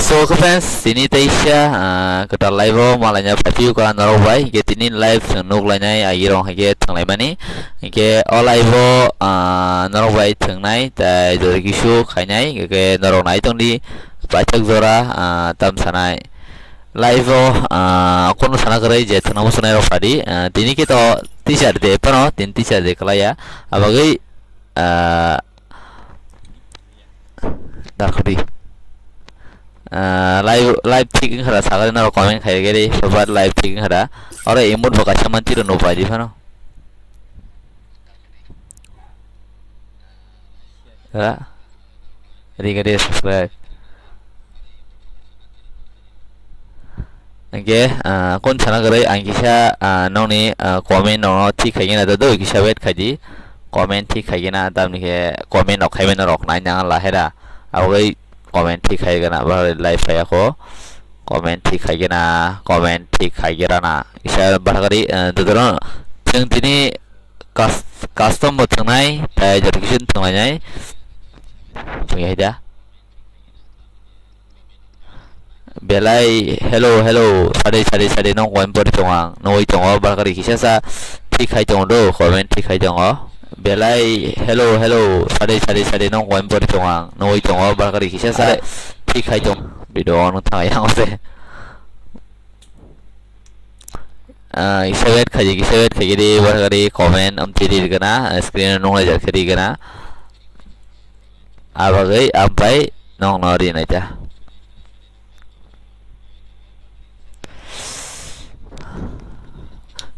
So friends, sini Taisha kita live malanya pasti ko naro bai ke tinin live nuk lanya agirong hage thanglai mani ke all live naro bai thangnai ta jor kisu khainai ke naro nai tongdi pachak jora tam sanai live kono sana karai je thangna sunai ro padi tini ke to t-shirt de pano tin t-shirt de kalaya abagai darkhdi live thinking hara sagar na comment khai gere babar live thinking hara ore emot baka saman tiro no padi phano ha rigare subscribe angke kon chana gare angkisa noni comment no thik khai na do kisa wait khaji comment thik khai na tamni ke comment no khai na rok na nyang la hera abai comment thik khai gana ba live khai ko comment thik khai gana comment thik khai gira na isa bargari dudro jeng tini custom mo thangnai ta education thangnai tungi haida belai hello sade nong wan por tongang noi tongo bargari kisa sa thik khai tong do comment thik khai tongo belai hello sade nong wan por tongang noi tongo bargari kisa sa thik khai tong video no thai yang ose isawet khaji di bargari comment am tiri gana screen nong la jar khari gana abagai ampai nong nori na ja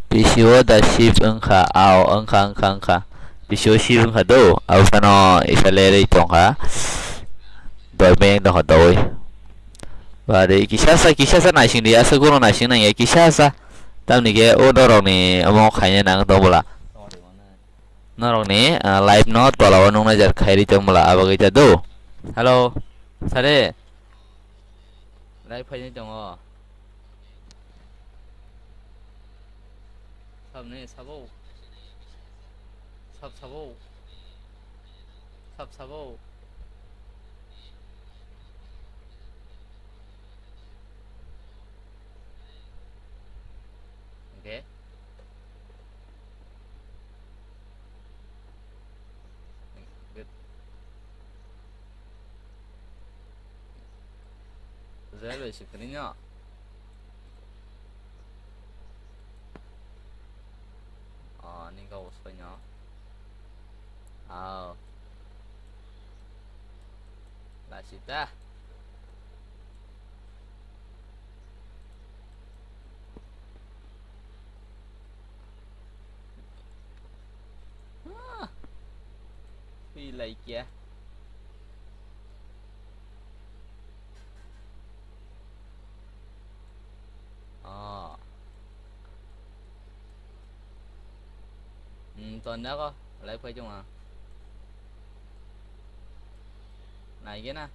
pisio da ship engkha au engkha pisio ship engkha do au sano isalere tongkha dormeng do doi bari kisasa na sing dia seguno na sing na ye kisasa tamni ke odorong ni amo khanya nang to bola norong ni live not tola nong na jar khairi tong bola abagai ta do hello sare live phanya tong sabne sabo okay good zero sikrinya ning kau usahanya lah sita feel like ya tuần đó có lại phải chung à này cái nè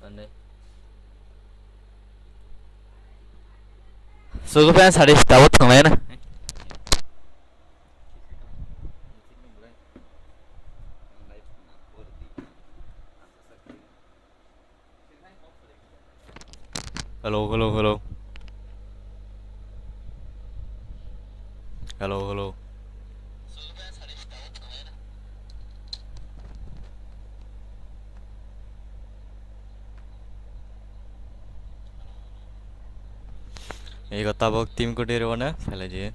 tuần đi số cái fan sao đi tao thằng này nè hello एक तब team code ना पहले जी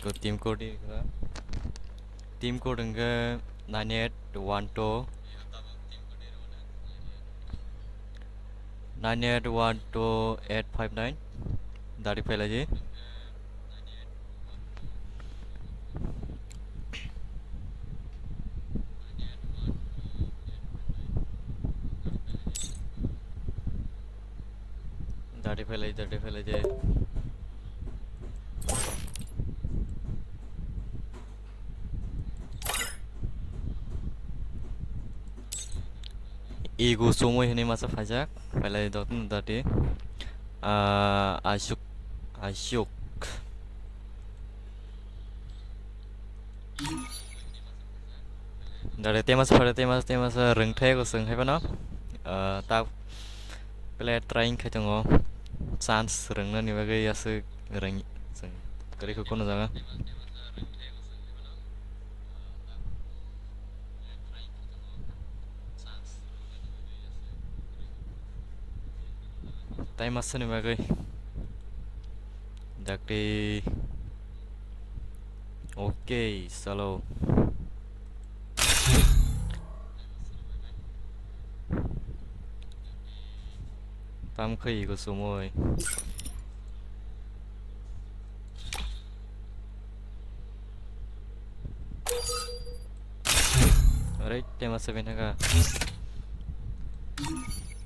को team code इंगे 9812 dari pela ji dari pela ji Igu semua ini masa pajak, pelai dokter tadi, asyuk, dari temas reng thai ko seng hai pa no ta pele trying khai chongo chance reng na ni bagai yasu reng seng kari ko kono janga time ase ni bagai jakti okay salo tam khai ko sumoi right time ase benhaga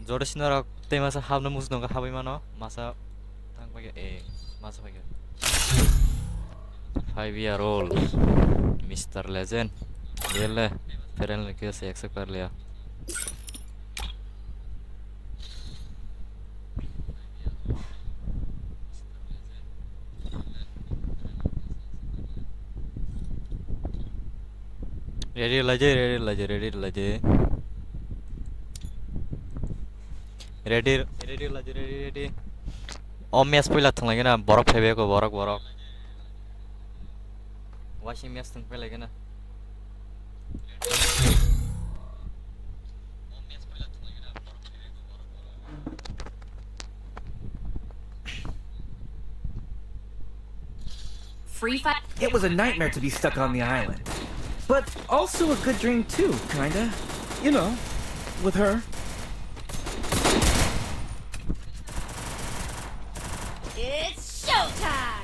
Jordasinara temasa habna musnonga habai mano masa tang bage masa bage 5 year old Mr. Legend ये ले फिर इन लड़के से accept कर लिया ready लजे ready ओ match पहिला थांलाय ना बरफ फैबाय को बरफ वाशिंग मैच थां फैलाय ना Free fight. It was a nightmare to be stuck on the island. But also a good dream too, kinda. You know, with her. It's showtime!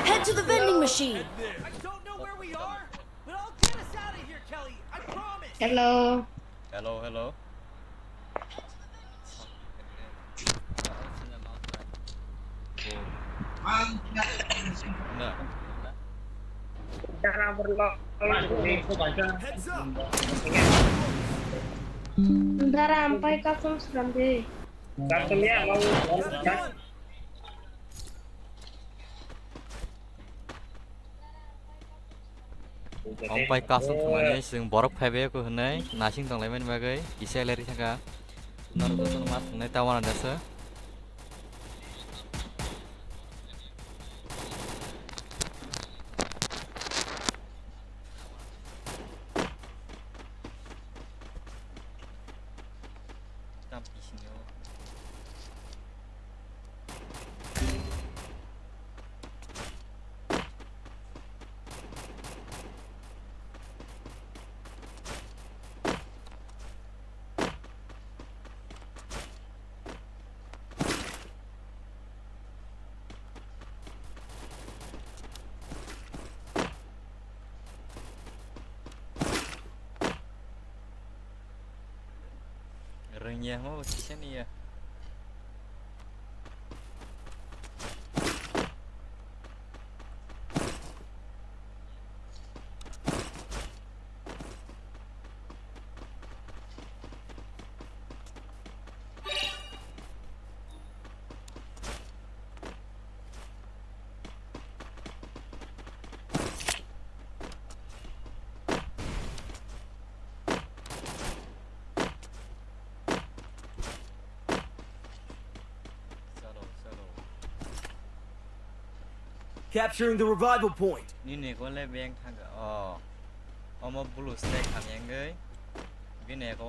Head to the vending machine! I don't know where we are, but I'll get us out of here, Kelly. I promise. Hello. hello nah Cara berlok. Heads up. Bentar sampai kasum seram deh. Kasumnya mau ông bay cao xuống thằng này sừng bó rốc phê của hình ấy nà sinh tầng lấy bên về cái ý xe lên đi thằng cả nó được tôi mắt thằng này tao vào là đẹp sơ rồi nhà mà chỉ xe này Capturing the revival point.นี่เนี่ยก็เลยแบงทางก็เอามาบลูสเต็กทำยังไงวินเนี่ยก็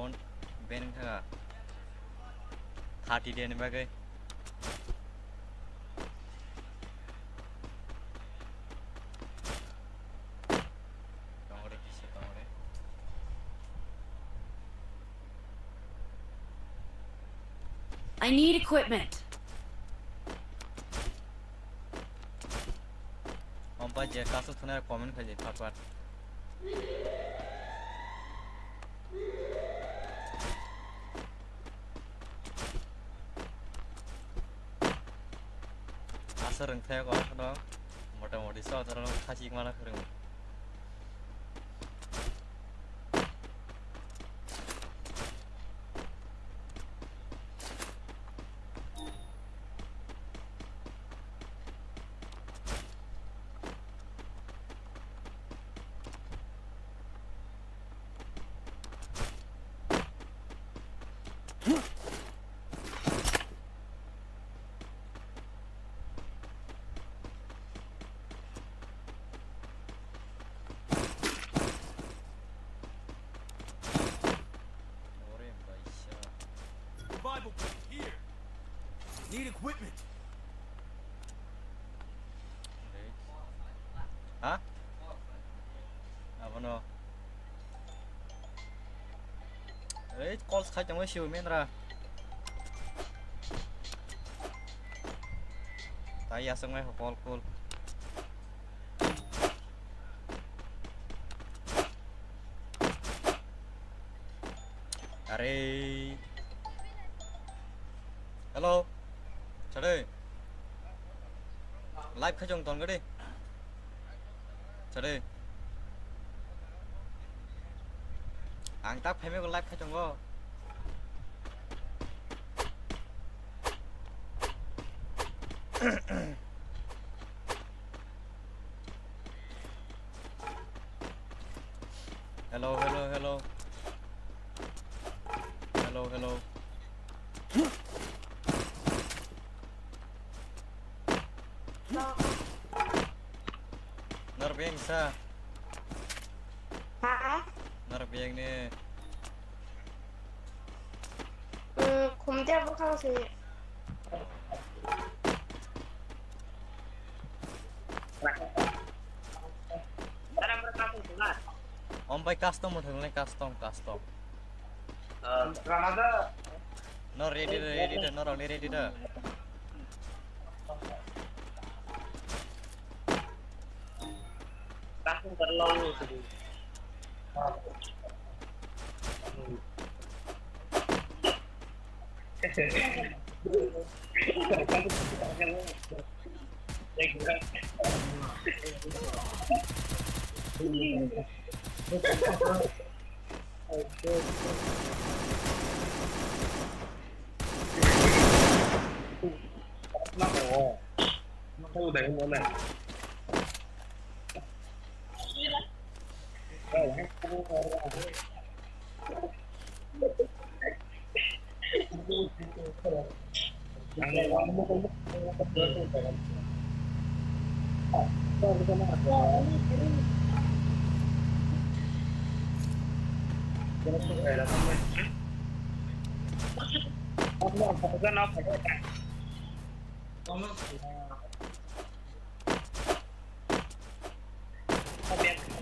แบงทางก็30 เดือนนี่ไปเลย I need equipment. ông bây giờ các số này comment cái gì phát phát asal reng theo có đó motor sau đó nó khai chi mà nó reng Revival kit here. Need equipment. Hả? Bueno. Đấy, con khai trong cái siêu men ra. Tại giờ xong ngay học call. Are. Hello. Chào đây. Live khai trong toàn cái đi. Chào đây. Ang tap hay mấy con live khai trong go. Hello. Narbiang sa. Hả? Narbiang nè. Không chắc có không gì. Om by custom một thường lên custom. Nó ready rồi, nó rồi ready rồi. Langsung terlalu sedih. Nó udah mulai.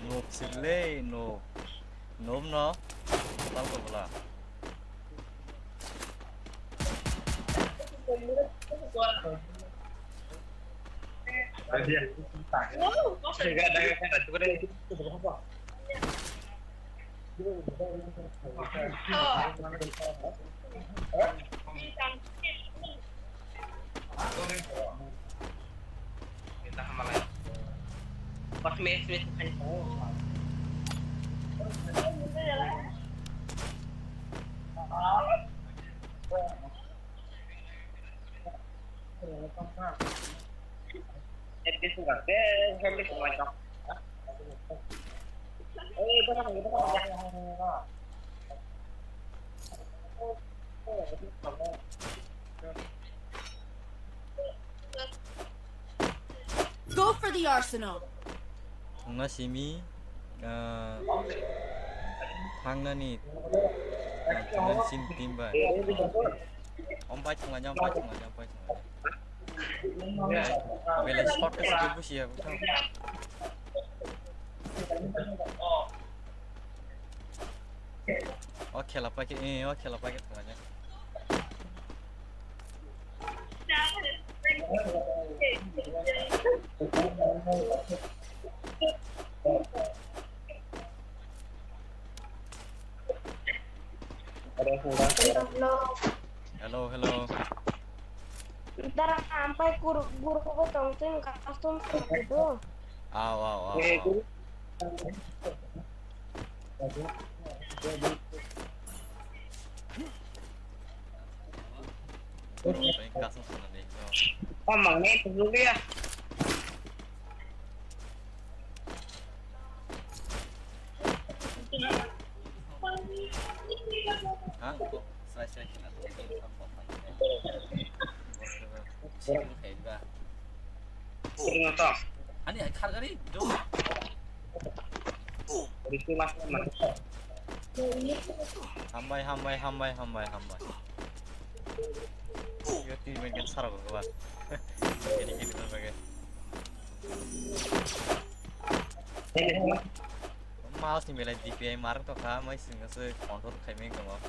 Nộp xịt lê, nộp nó. Tao còn là. Pas mes kan Itu sudah deh, habis macam. Go for the arsenal. Nó xí mi thằng nó nè thằng xin tìm vậy ông bay chung là nhau về lại spot cái gì cũng xìa cũng không ok là bay cái thằng nhá hello Ntar sampai guru ko tongsen custom itu. Wow. Omongnya itu dulu ya. Hả? Kurang toh. Ani khar gari do. Itu mas teman. Hambai. Yo ti main kan sarap ba. Gini berbagai. Mouse ni bela DPI mark to kha mai singa se control khaimeng dong.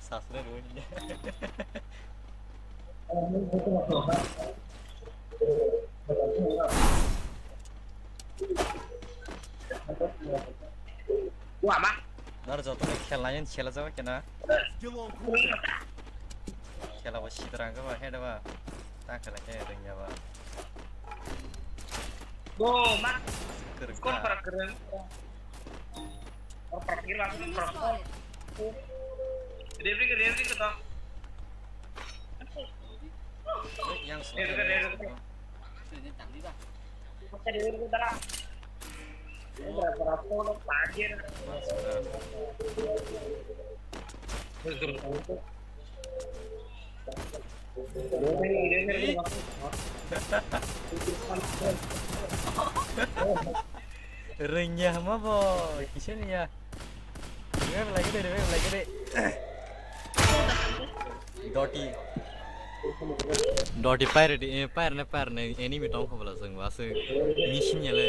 Sasre ruin. Wah, mak. Nar jotone khelnayen khela jaba kena. Still on cooldown. Khela ba sidrang ba heda ba. Ta khala ke rengya ba. Go, mak. Kerja. Kon para keren. Or parkir langsung Enemy parkir. spotted. Delivery ke toh. Yang Delivery. Masa delivery ke dah. Berapa orang parkir. Renyah mah boy, kisah ni ya. Dewe lagi deh. Doti pyre ne enemy tong ko bala sang was mission yale.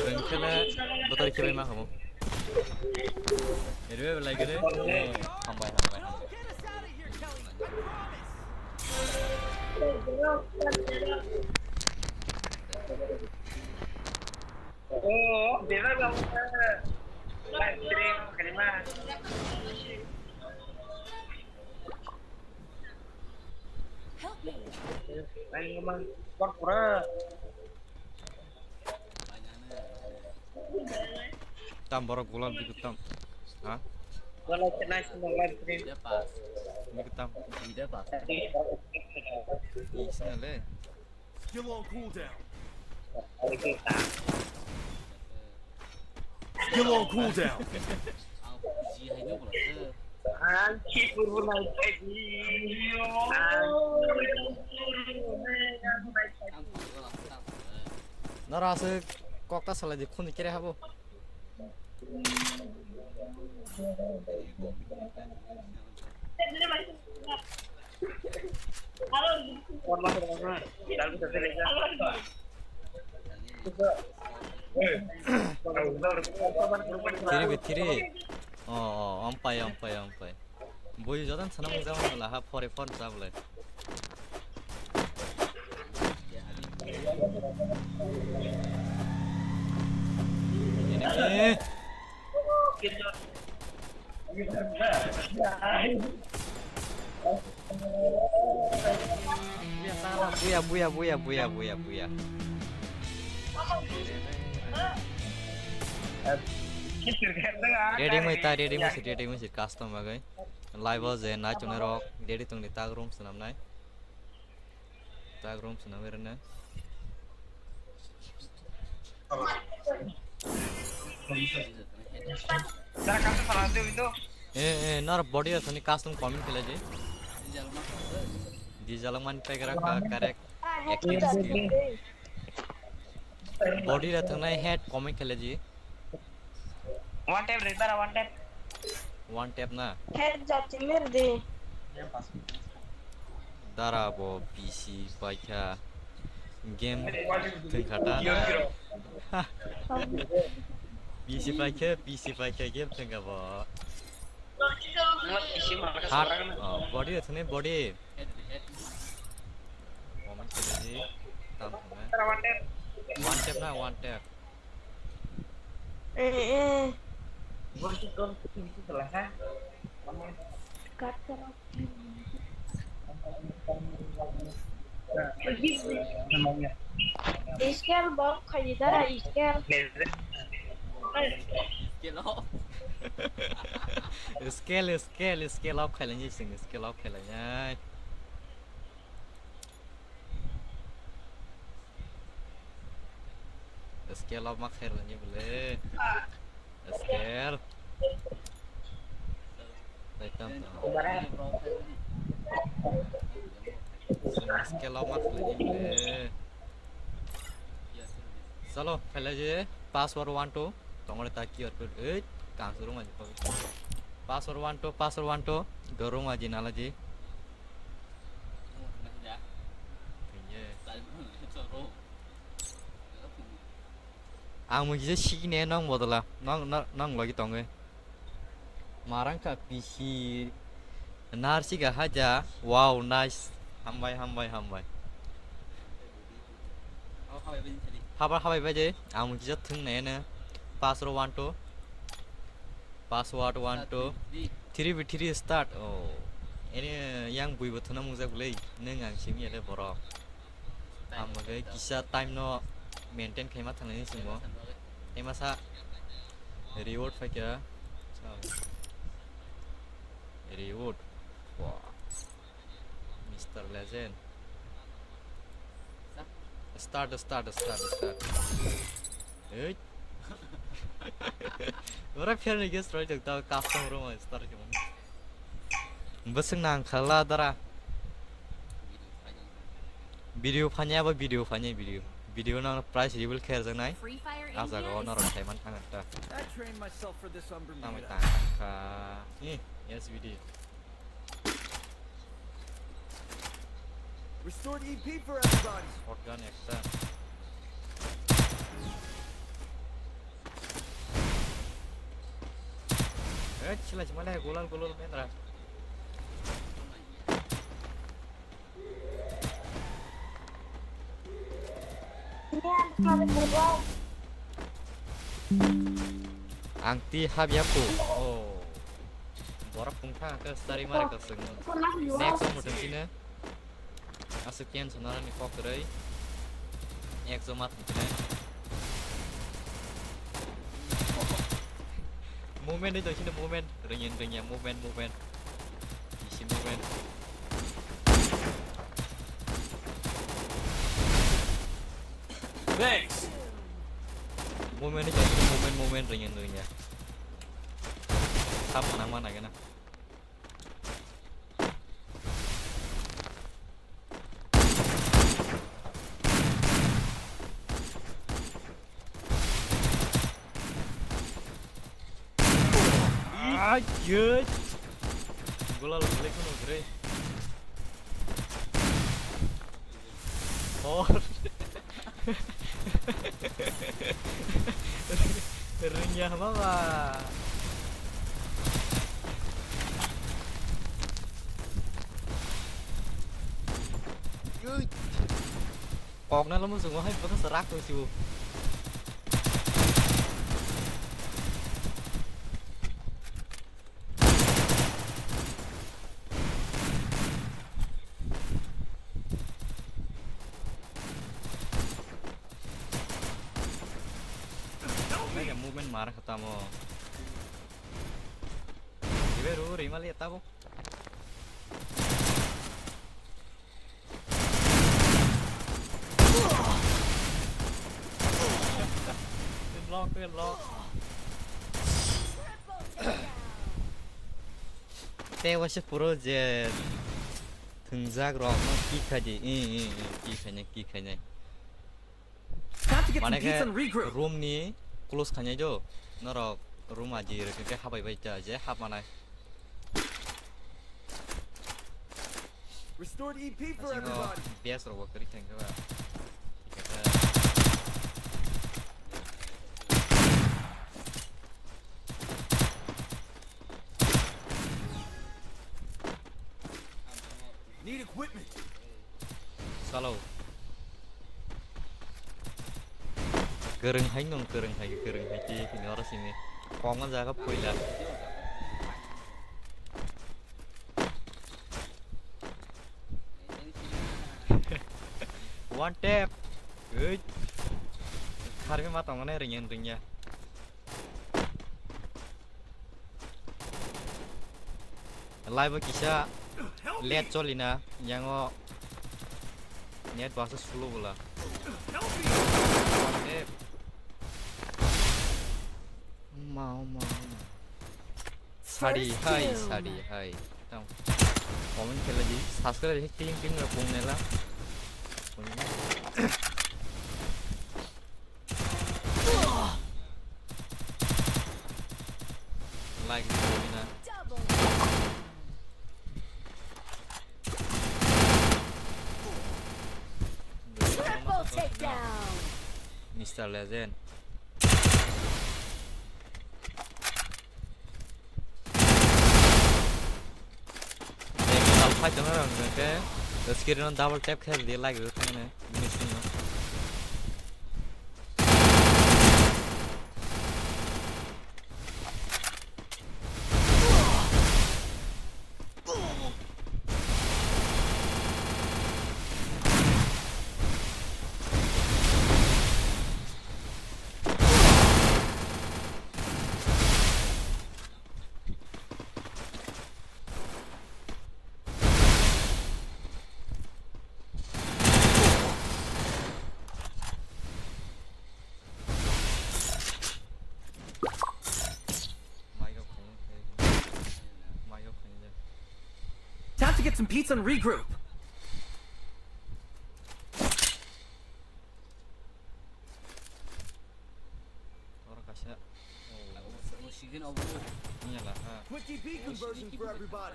Rengkela betul kira mah kamu. Dewe lagi deh. Hambai. Get us out of here, Kelly. I promise. Oh, dia dah live stream kelima. Help me. Lain ngomong Kokborok. Tam borok gulam dikutam. Hah? Kalau kena semua live stream. Dikutam. Tadi Isna le. Still on cooldown. hari kita. Still on cooldown. Anci puru naik lagi. Narase kokta salah je khun kire habo. Forma forma. Dalam satu lega. Tiri. Ampai. Boy jalan sana mau jalan lah, for jable. Ini. Buya. Ready mai custom bagai. Live je na chune rock ready tung ni tag room sunam nai. Tag room sunam erna. Cara kamu salah tu itu. Nar body asani custom comment kela je. Di jalan pe kara correct active skill. Body ra thang nai head comment kela je. One tap repair, One tap na. Head jati merde. Dara bo PC baikha game thing khata. PC baikha game thing abo. Hard body ra thang body. Comment kela je. Tam thang one tap. Chwlasa. Cut karo. Namanya. Iskel bok khayidara iskel. Scale up khailanya sing scale up khailanya. Scale of makher ni boleh. Scale. Item. Sebenarnya Scale of makher ni boleh. चलो पहले जे password 1 2 तंगड़े ताकि और फिर ए काम शुरू मत करो password 1 2 गरो मत नाला जी ये आं मुझे सीने नंग बदला नंग लगी तंगे मारंग का पीसी नारसी का हाजा वाव नाइस हामबाय हाबाय बायदि आं मोनसे थोंनायानो पासवर्ड 1 2 3 3 स्टार्ट औ एने yang buybo thona mungjakलै नों आं सिमि एले बर आमगे किसा टाइम न मेंटेन खायमा थांनायनि सिमबो एमासा रिवॉर्ड फायका reward mister legend Start. Eh. Orang pian lagi start jauh tahu custom rumah start cuma. Beseng nang kalah dara. Video fanya apa video. Video nang price level care jang nai. Asa kau nang orang Thailand tangan ta. I trained myself for this on Tamai Bermuda. tangan ka. Ni yes video. Restored EP for everybody. Shotgun extra. Cila cuma lah gulal mentra. Angti habiaku. Oh. Borak pungka ke stari mari ke seng. Next nomor sini. Sekian senaran ni kok kerai exomat ni movement itu sini movement ringin movement isi movement Thanks. movement itu sini movement ringin sama mana kena Good. Gula balik kono gre. Oh. Renyah banget. Good. Kok na lamun sungguh hai bakal serak tuh sih. Marah ketemu. Iberu rima lihat tahu. Lock. Tewa sih project. Tengzak rock kikaji. Kikanya. Time to get some Mana pizza ke and regroup. room ni close kanya jo. Norok room aja ke habai aja hab mana. Restored EP for everybody. Biasa rock kiri kan ke. Need equipment. Salau. Kereng hai ci ini orang sini. Kongan jaga poila. One tap. Good. Hari mata mana ringnya. Live kisah lihat colina yang niat bahasa slow lah. 엄마. 사리 하이 사리 하이. 형. comment 켈라지 사스를 띵띵을 봉내라. like Garena. Triple takedown. Mr. Legend. Fight nó rồi cái skill nó double tap cái gì like được thế này missing nó Time to get some pizza and regroup. Quick EP conversion for everybody.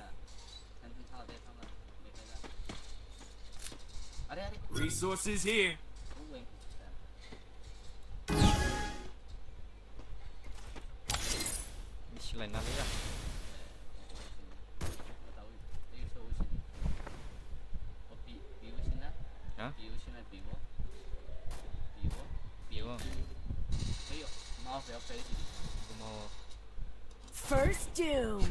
Resources here. lain lagi ya. Hả? Biểu không? First doom.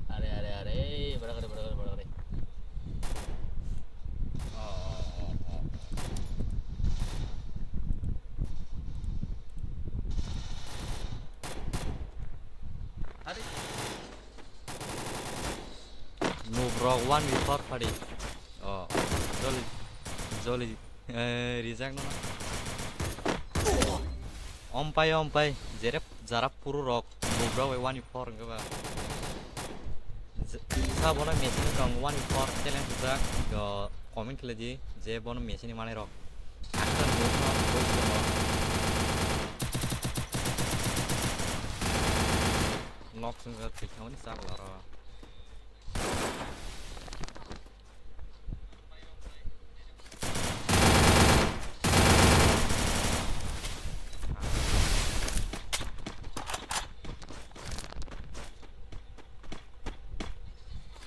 Ada. No bro, one before party. Oh, Jolly, reject no. Ompai, zarap puru rock. No bro, one before enggak ba. Sa bono machine kang one before challenge juga ke comment lagi. Je bono machine mana rock. Action move no, voice no. Lock sungai tikau ni sa lara.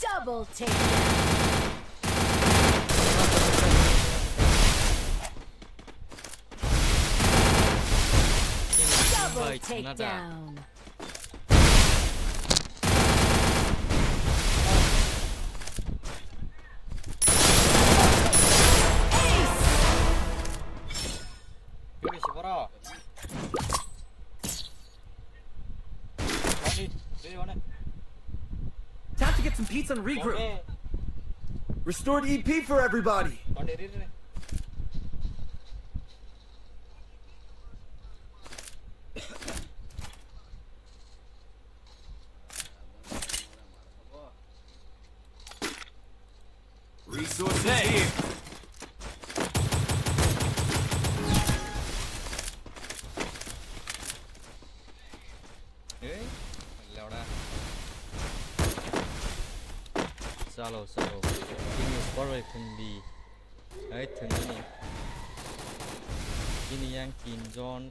Double takedown. Double takedown. Yuri sibara. Time to get some pizza and regroup. Restored EP for everybody. Resources here. Salo. Ini sport tinggi. Tinggi. Ini yang kinjon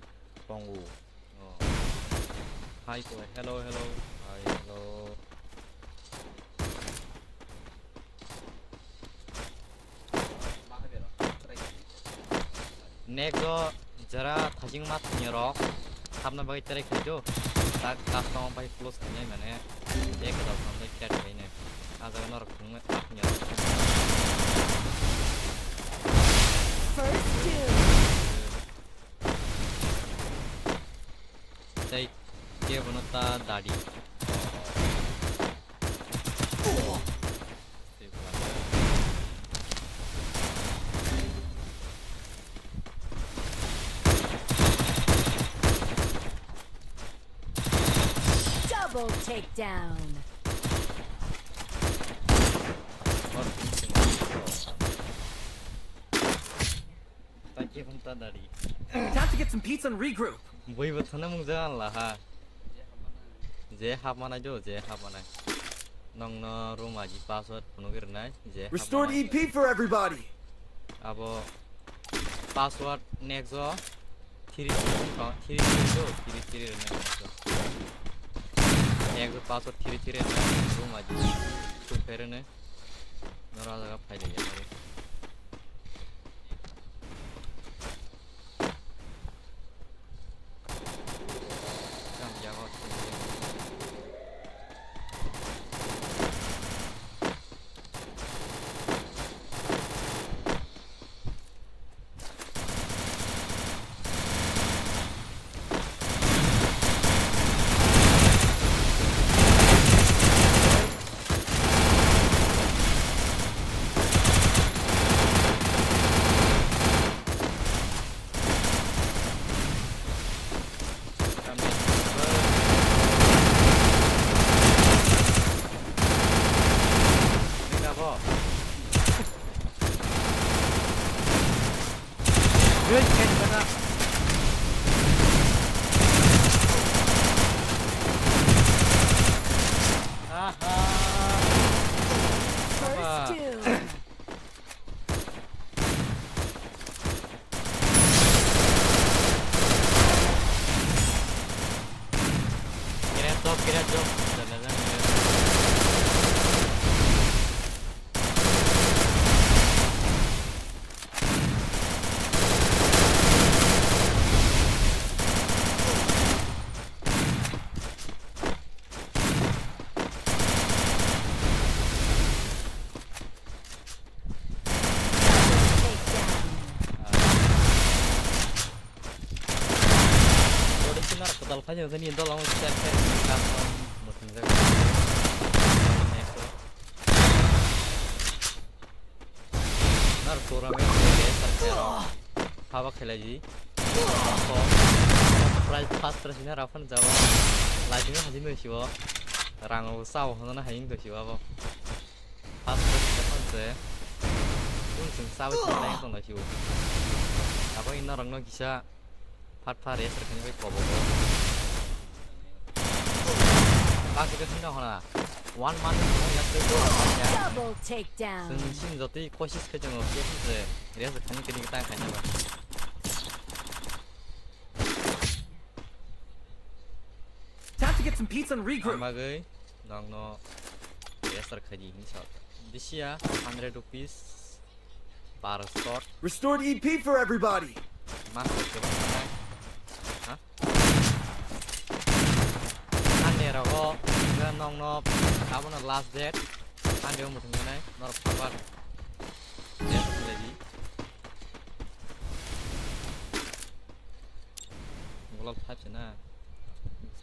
panggu. Oh. Hi boy, hello. Hi, hello. Nego jara thajing mat nyerok. Hamna bagi tarik kerja. Tak custom by close kanya mana. Dia kedal sampai cat ini. Azar nor kung apnya. First doom. Say dia bonota dadi. takedown. Time to get some pizza and regroup. Buyba thana mungjagan la ha. Je habmana jo je habmana. Nong no room aji password punugir nai je. Restored EP for everybody. Abo password next go 3 3 next password 3 room aji tu ferene nora jaga faile ya. Good, catch that up. First two. Get a job. Kalau kaya kan ini tolong share kantor mungkin juga. Nar tournament है सरकार हवा खेला जी तो price fast प्रश्न राफन जावा lighting हाजिर में शिवा रंगो साव होना हाइंग तो शिवा वो फास्ट प्रश्न राफन से उन सिंग साव चिन्ह लाइन तो ना शिवा अब इन रंगो किसा फाट फाट रेस रखने पे कॉबो बाकी के सिंह होना 1 month Double takedown. संचिन जोती कोशिश के जंगल के फिर रेस रखने के लिए ताकि खाने वाला Time to get some pizza and regroup. हम आ गए दोनों रेस रखने की मिसाल This year 100 rupees per slot Restored EP for everybody. masuk ke mana? Hah? Ane rago gan nong nop apa na last date ane umur mana? Nor kabar ya lagi ngolok type sana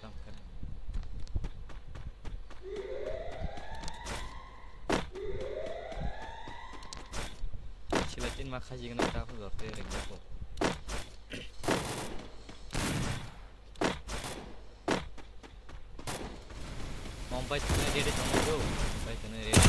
sampai silatin makasih kena aku dorte ringko Mumbai tuna ready tunggu tu Mumbai tuna ready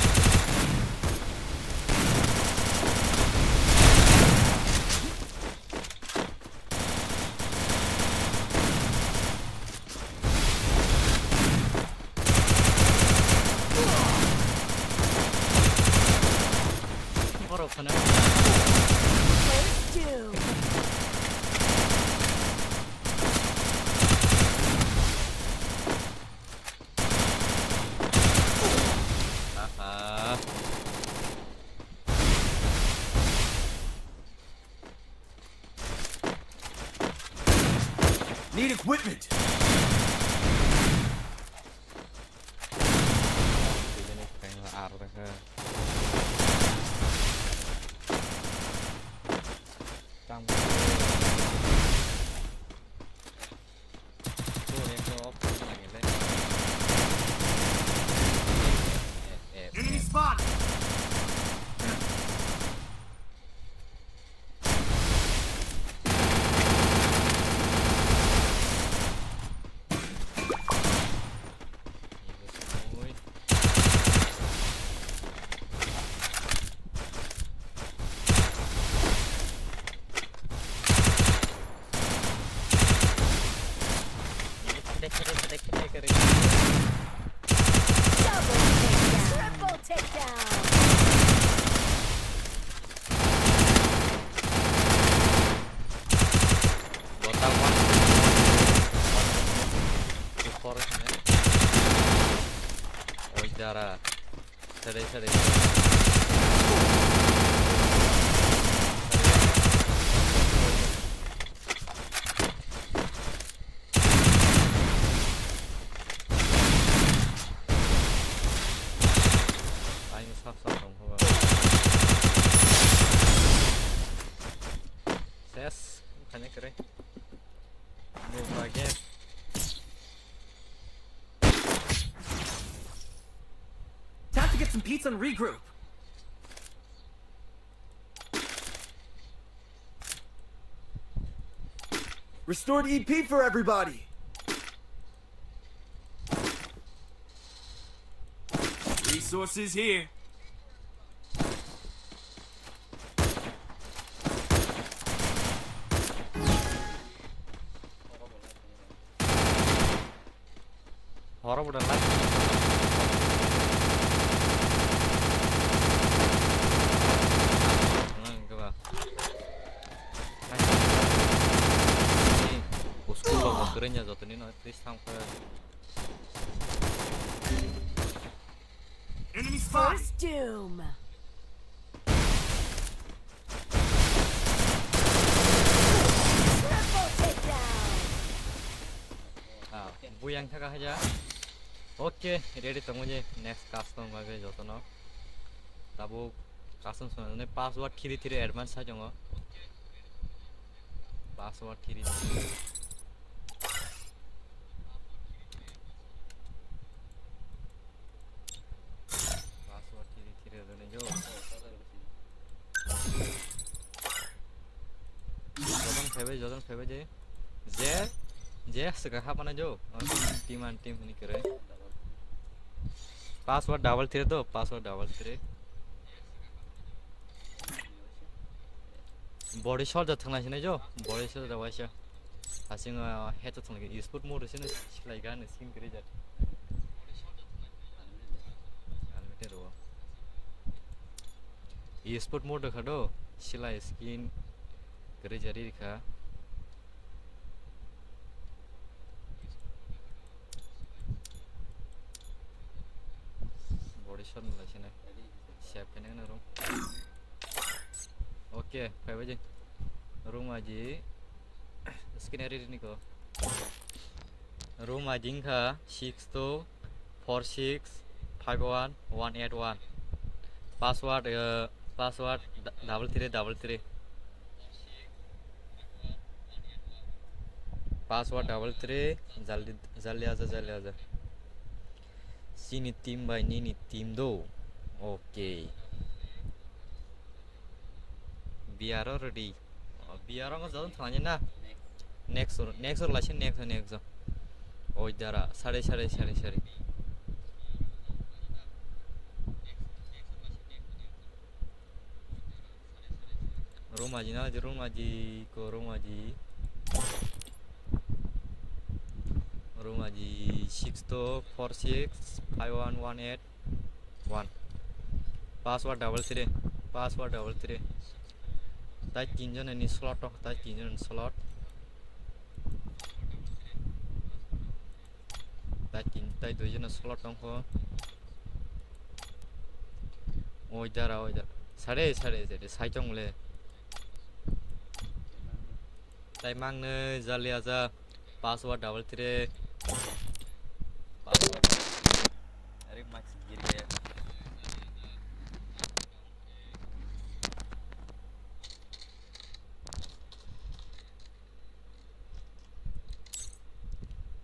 Kokborok kena First two. Need equipment. jenis kayak arah ke campur tuh yang jawab lagi deh Enemy spot. dara. Sare sare. Anh sắp sắp đồng hồ. Ses, khanya kere. Move again. Time to get some pizza and regroup. Restored EP for everybody. Resources here. Horror udah lah. Garena jatuh nih nanti sampai. Enemy spotted. First doom. Triple takedown. Buyang thaka aja. Oke, ready tunggunya next custom bagai jatuh no. Tabu custom soalnya password kiri advance aja nggak. Password kiri. Jodan febe je segera mana jo tim ini kere password double 3 to password double 3 body shot da thangna sine jo body shot da washa asing head to thangna e-sport mode sine silai gan skin kere jat unlimited ho e-sport mode khado silai skin kere jari kha shot lah sini siap kena na room oke kayak aja room aja skin area ini kok room aja kah 62465181 password double 3 password double 3 जल्दी आजा sini tim by ini tim do oke biar ready biar orang jalan tanya na next relation next oh jara sare rumah ji 62465181 password double 3 tai tinjon ini slot tai duijon slot ko oi dara sare sai chong le tai mang ne jali aja password double 3 password अरे max गिर गया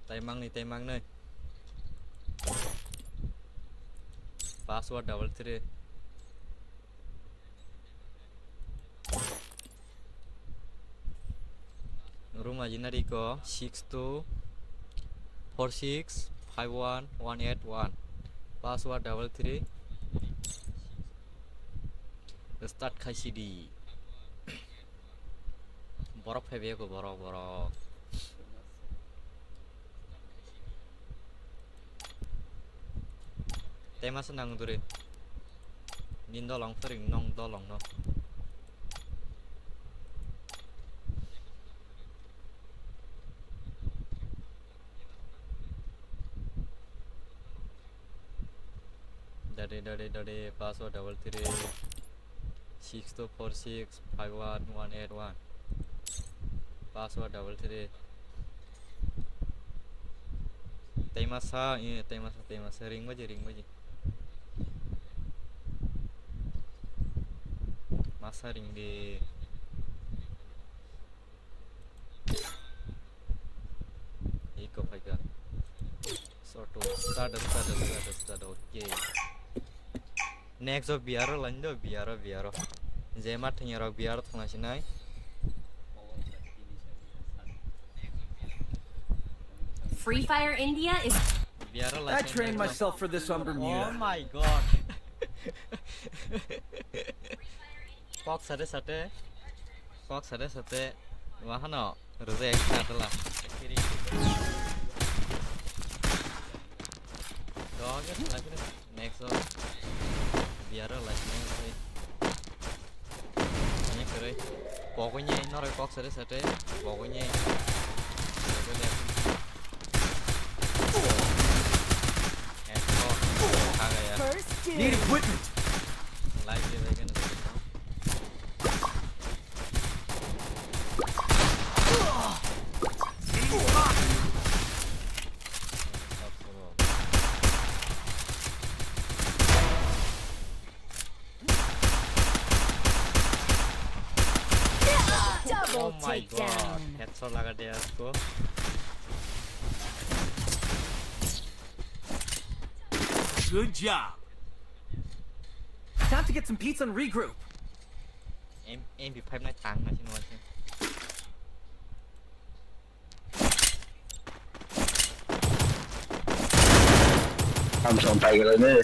tay mang này password double 3 room ajinari ko 62465181 password double 3 start khai di borok phebe ko borok tema senang dure nin dolong sering nong dolong no Daddy, password 3362465181. Password 33. Taimasa ring baji. Masa ring di. Iko paika. Sort of start. Okay. Next of biaro lando biaro. Zema tingero biaro thangasinai. Free Fire India is Biaro I trained myself for this on Oh Bermuda. my god. Kok sate. Wahano. Rose adalah. Kiri. Dog lagi next of biaro lagi nih. Banyak kere. Pokoknya ini kok sate. Pokoknya. first Need dude. equipment. Like it again. Double Oh my god. takedown. Headshot लगा दिया उसको. Good job. Time to get some pizza and regroup. Em bị phép nói thắng mà xin lỗi. Không xong tay rồi nữa.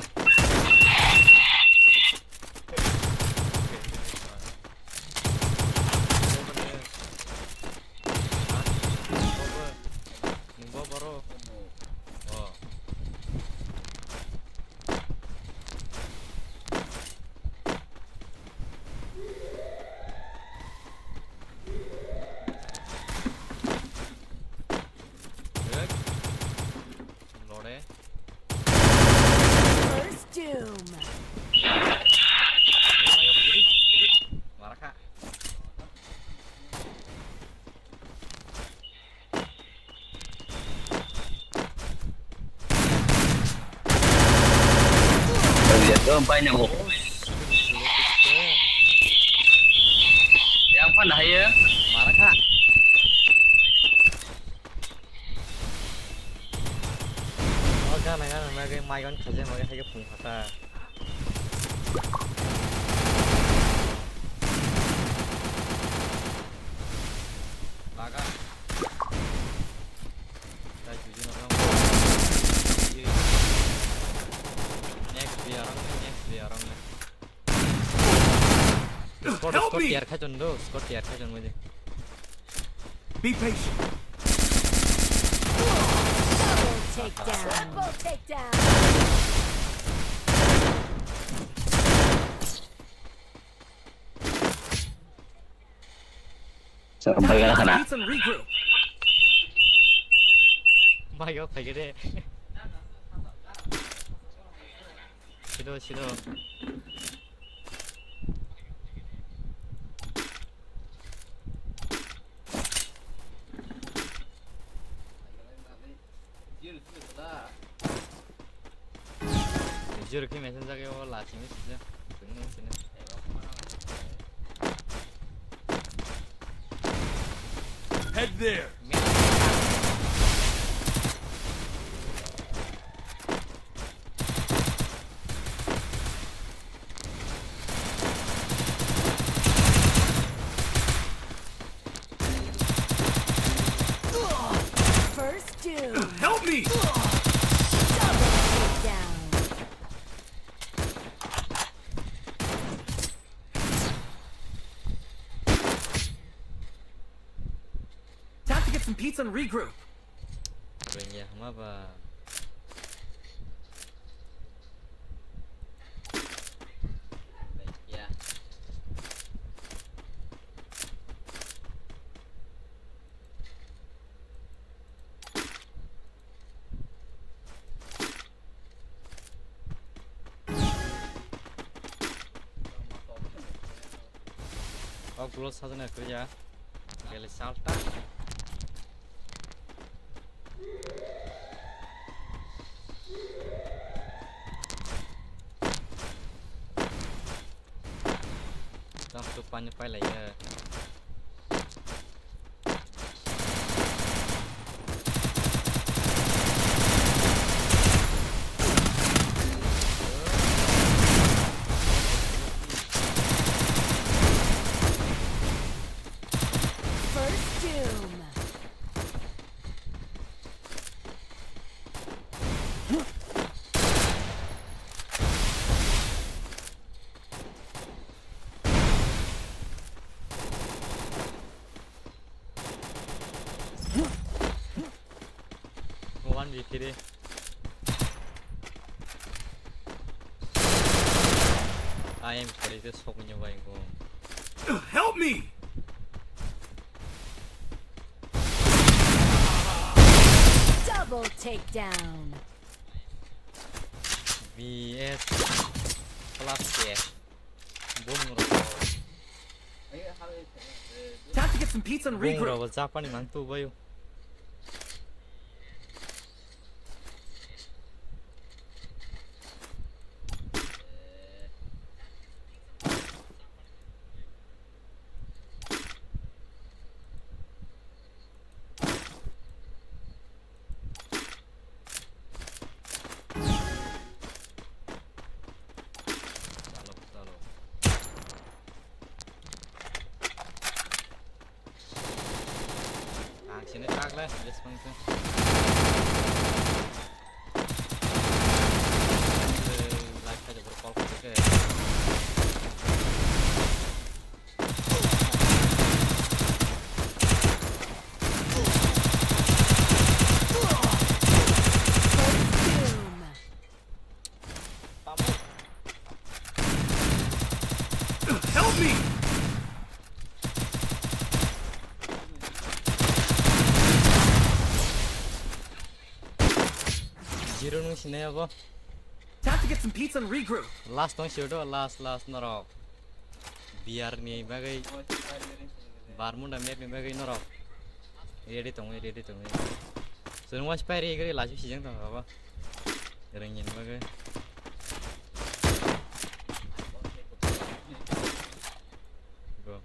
First doom. Maraka. Bây giờ có banyak một. Yang pandai ya. Maraka. Jangan mereka main kerja mereka hanya pun kata. Baga. Kita cuci orang. Next dia orang. Skor tiar kajon do, skor tiar kajon muझे. Be patient. Double takedown. Sampai ke sana. Pizza and regroup. My god, phải cái đấy. Chido. Jujur cái message cái वो लाची में चीज़ सुनने सुनने. Head there. First doom. Help me. Double takedown. Time to get some pizza and regroup. Rồi nhỉ, mà bà. Upload saja kerja. Kali salta. Langsung panjang lah ya. First doom. One victory. I am ready to smoke in your way. Help me! Double takedown. VS plus ya. Boom Time to get some pizza and regroup. rawa Japan mantu bayo. Sini tag lah, just function. Live aja berpol ke. Help me! Zero nung sini apa? Time to get some pizza and regroup. Last nung shodo, last noro. Biar nih bagai barmu damai nih bagai noro. Ready tunggu. Semua spare ini laju sih jangan tahu apa. Ringin bagai. Go.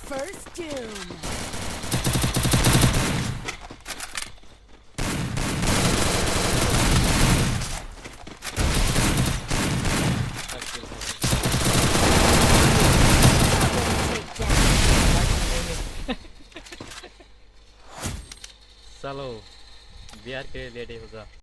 First doom. चलो बिहार के ready हो जा